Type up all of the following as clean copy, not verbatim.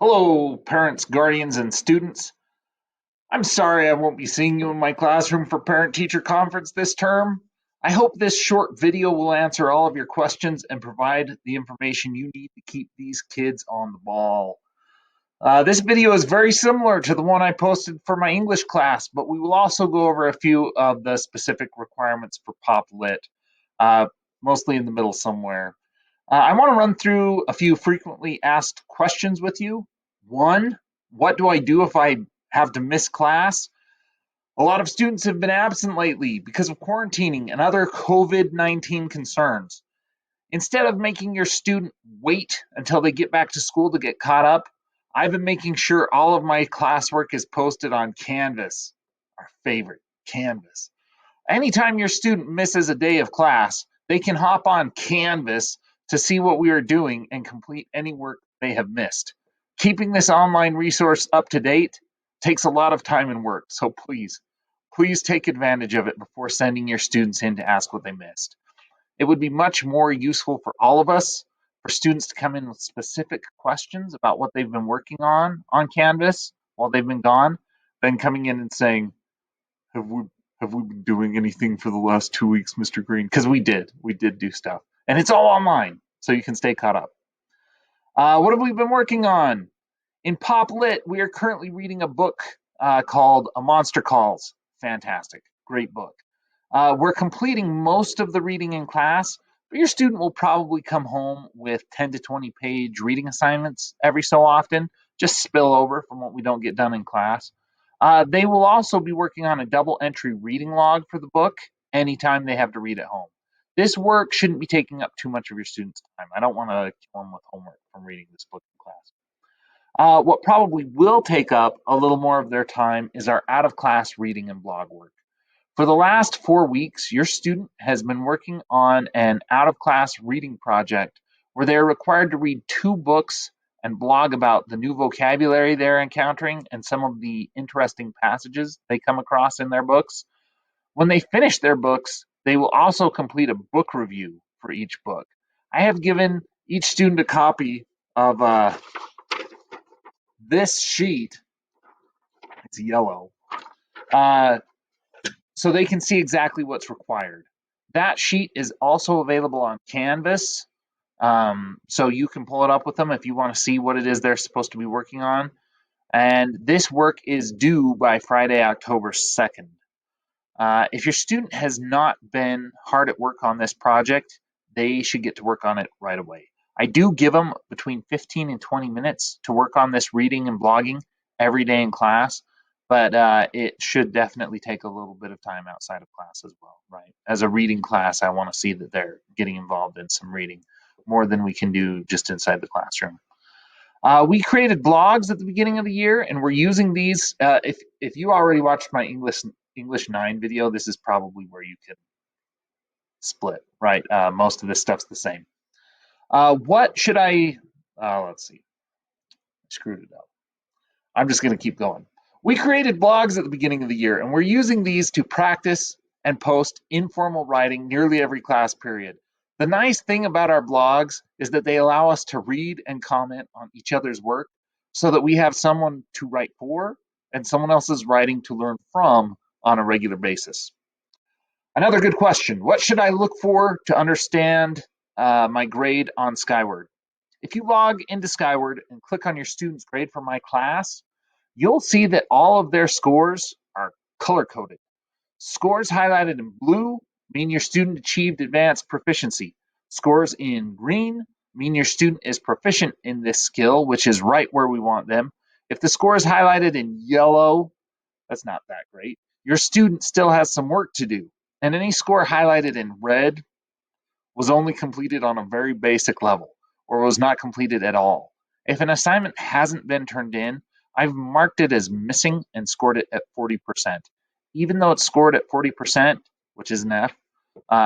Hello, parents, guardians, and students. I'm sorry I won't be seeing you in my classroom for parent teacher conference this term. I hope this short video will answer all of your questions and provide the information you need to keep these kids on the ball. This video is very similar to the one I posted for my English class, but we will also go over a few of the specific requirements for Pop Lit, uh, mostly in the middle somewhere. I want to run through a few frequently asked questions with you. One, what do I do if I have to miss class? A lot of students have been absent lately because of quarantining and other COVID 19 concerns. Instead of making your student wait until they get back to school to get caught up, I've been making sure all of my classwork is posted on Canvas, our favorite, Canvas. Anytime your student misses a day of class, they can hop on Canvas to see what we are doing and complete any work they have missed. Keeping this online resource up to date takes a lot of time and work, so please take advantage of it before sending your students in to ask what they missed. It would be much more useful for all of us for students to come in with specific questions about what they've been working on Canvas while they've been gone than coming in and saying, have we have we been doing anything for the last 2 weeks, Mr. Green? Because we did do stuff, and it's all online, so you can stay caught up. What have we been working on? In Pop Lit, we are currently reading a book called A Monster Calls. Fantastic, great book. We're completing most of the reading in class, but your student will probably come home with 10 to 20 page reading assignments every so often, just spill over from what we don't get done in class. They will also be working on a double entry reading log for the book anytime they have to read at home. This work shouldn't be taking up too much of your students' time. I don't want to kill them with homework from reading this book in class. What probably will take up a little more of their time is our out of class reading and blog work. For the last 4 weeks, your student has been working on an out of class reading project where they're required to read 2 books and blog about the new vocabulary they're encountering and some of the interesting passages they come across in their books. When they finish their books, they will also complete a book review for each book. I have given each student a copy of this sheet. It's yellow. Uh, so they can see exactly what's required. That sheet is also available on Canvas, so you can pull it up with them if you want to see what it is they're supposed to be working on. And this work is due by Friday, October 2nd. If your student has not been hard at work on this project, they should get to work on it right away. I do give them between 15 and 20 minutes to work on this reading and blogging every day in class, but it should definitely take a little bit of time outside of class as well, right? As a reading class, I want to see that they're getting involved in some reading more than we can do just inside the classroom. We created blogs at the beginning of the year, and we're using these. If you already watched my English 9 video, this is probably where you can split, right? Most of this stuff's the same. What should I? Let's see. I screwed it up. I'm just going to keep going. We created blogs at the beginning of the year, and we're using these to practice and post informal writing nearly every class period. The nice thing about our blogs is that they allow us to read and comment on each other's work so that we have someone to write for and someone else's writing to learn from on a regular basis. Another good question. What should I look for to understand my grade on Skyward? If you log into Skyward and click on your student's grade for my class, you'll see that all of their scores are color coded. Scores highlighted in blue mean your student achieved advanced proficiency. Scores in green mean your student is proficient in this skill, which is right where we want them. If the score is highlighted in yellow, that's not that great. Your student still has some work to do. And any score highlighted in red was only completed on a very basic level or was not completed at all. If an assignment hasn't been turned in, I've marked it as missing and scored it at 40%. Even though it's scored at 40%, which is an F,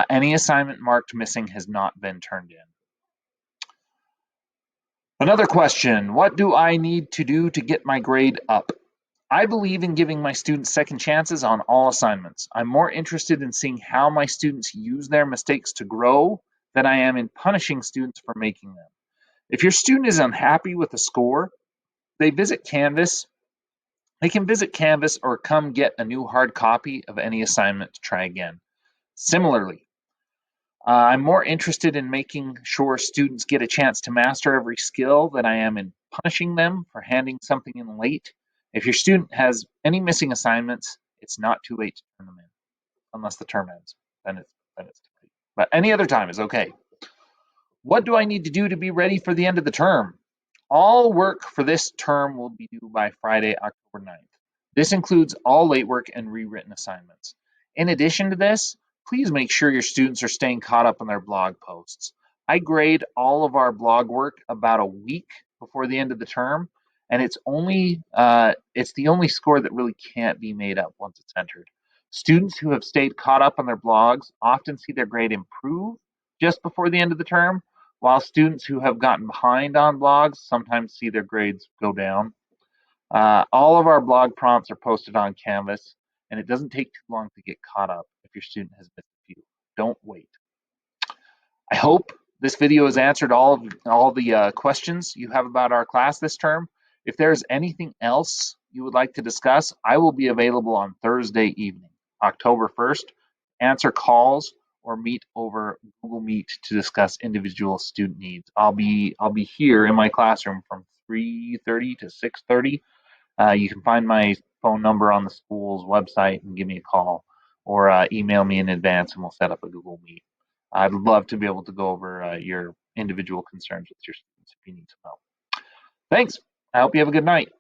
any assignment marked missing has not been turned in. Another question, what do I need to do to get my grade up? I believe in giving my students second chances on all assignments. I'm more interested in seeing how my students use their mistakes to grow than I am in punishing students for making them. If your student is unhappy with a score, they visit Canvas, they can visit Canvas or come get a new hard copy of any assignment to try again. Similarly, I'm more interested in making sure students get a chance to master every skill than I am in punishing them for handing something in late. If your student has any missing assignments, it's not too late to turn them in, unless the term ends. Then it's too late. But any other time is okay. What do I need to do to be ready for the end of the term? All work for this term will be due by Friday, October 9th. This includes all late work and rewritten assignments. In addition to this, please make sure your students are staying caught up on their blog posts. I grade all of our blog work about a week before the end of the term, and it's the only score that really can't be made up once it's entered. Students who have stayed caught up on their blogs often see their grade improve just before the end of the term, while students who have gotten behind on blogs sometimes see their grades go down. All of our blog prompts are posted on Canvas, and it doesn't take too long to get caught up if your student has missed a few. Don't wait. I hope this video has answered all the questions you have about our class this term. If there's anything else you would like to discuss, I will be available on Thursday evening, October 1st, answer calls or meet over Google Meet to discuss individual student needs. I'll be here in my classroom from 3:30 to 6:30. You can find my phone number on the school's website and give me a call, or email me in advance and we'll set up a Google Meet. I'd love to be able to go over your individual concerns with your students if you need some help. Thanks. I hope you have a good night.